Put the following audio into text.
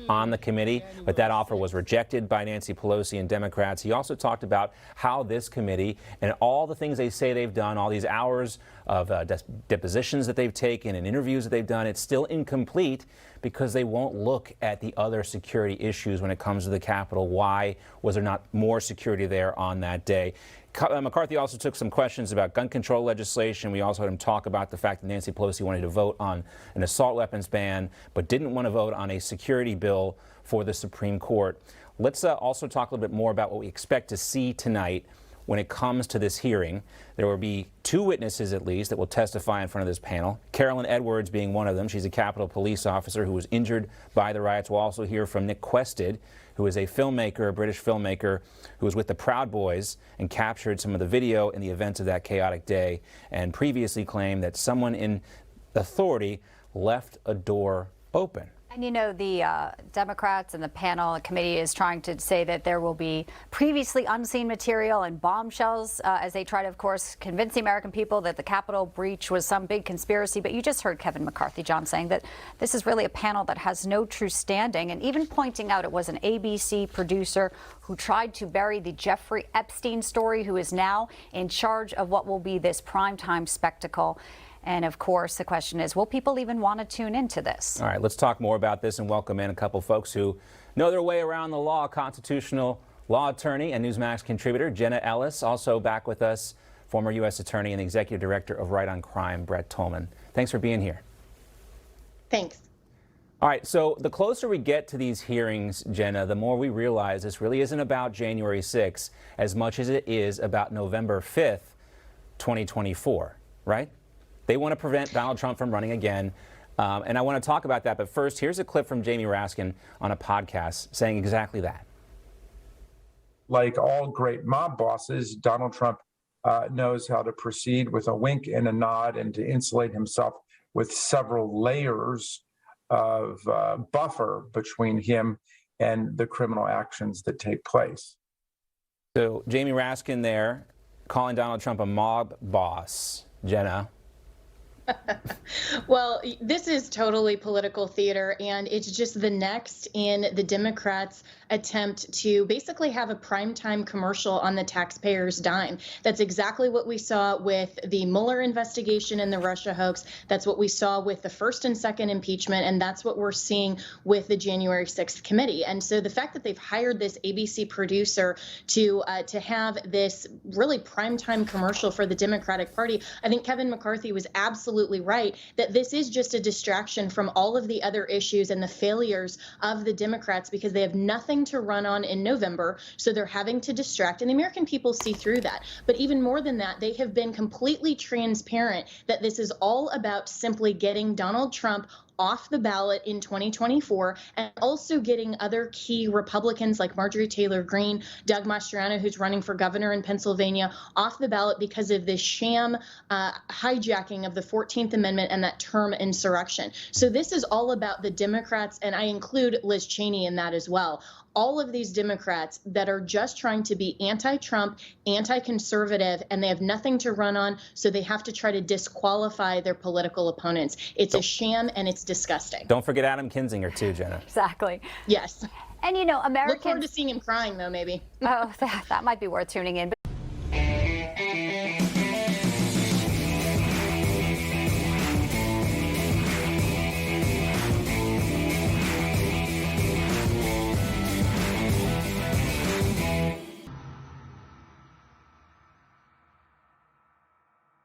on the committee, but that offer was rejected by Nancy Pelosi and Democrats. He also talked about how this committee and all the things they say they've done, all these hours of depositions that they've taken and interviews that they've done, it's still incomplete because they won't look at the other security issues when it comes to the Capitol. Why was there not more security there on that day? McCarthy also took some questions about gun control legislation. We also heard him talk about the fact that Nancy Pelosi wanted to vote on an assault weapons ban, but didn't want to vote on a security bill for the Supreme Court. Let's also talk a little bit more about what we expect to see tonight when it comes to this hearing. There will be two witnesses at least that will testify in front of this panel. Carolyn Edwards being one of them. She's a Capitol Police officer who was injured by the riots. We'll also hear from Nick Quested, who is a filmmaker, a British filmmaker, who was with the Proud Boys and captured some of the video in the events of that chaotic day and previously claimed that someone in authority left a door open. And you know, the Democrats and the panel committee is trying to say that there will be previously unseen material and bombshells as they try to, of course, convince the American people that the Capitol breach was some big conspiracy. But you just heard Kevin McCarthy, John, saying that this is really a panel that has no true standing, and even pointing out it was an ABC producer who tried to bury the Jeffrey Epstein story, who is now in charge of what will be this primetime spectacle. And of course, the question is, will people even want to tune into this? All right, let's talk more about this and welcome in a couple folks who know their way around the law. Constitutional law attorney and Newsmax contributor Jenna Ellis, also back with us, former U.S. attorney and the executive director of Right on Crime, Brett Tolman. Thanks for being here. Thanks. All right, so the closer we get to these hearings, Jenna, the more we realize this really isn't about January 6th as much as it is about November 5th, 2024, right? They want to prevent Donald Trump from running again. And I want to talk about that. But first, here's a clip from Jamie Raskin on a podcast saying exactly that. Like all great mob bosses, Donald Trump knows how to proceed with a wink and a nod and to insulate himself with several layers of buffer between him and the criminal actions that take place. So Jamie Raskin there calling Donald Trump a mob boss. Jenna. Well, this is totally political theater, and it's just the next in the Democrats' attempt to basically have a primetime commercial on the taxpayers' dime. That's exactly what we saw with the Mueller investigation and the Russia hoax. That's what we saw with the first and second impeachment, and that's what we're seeing with the January 6th committee. And so the fact that they've hired this ABC producer to have this really primetime commercial for the Democratic Party, I think Kevin McCarthy was absolutely right that this is just a distraction from all of the other issues and the failures of the Democrats, because they have nothing to run on in November, so they're having to distract, and the American people see through that. But even more than that, they have been completely transparent that this is all about simply getting Donald Trump off the ballot in 2024, and also getting other key Republicans like Marjorie Taylor Greene, Doug Mastriano, who's running for governor in Pennsylvania, off the ballot because of this sham hijacking of the 14th Amendment and that term insurrection. So this is all about the Democrats, and I include Liz Cheney in that as well. All of these Democrats that are just trying to be anti-Trump, anti-conservative, and they have nothing to run on, so they have to try to disqualify their political opponents. It's a sham, and it's disgusting. Don't forget Adam Kinzinger, too, Jenna. Exactly. Yes. And, you know, Americans... Look forward to seeing him crying, though, maybe. Oh, that might be worth tuning in.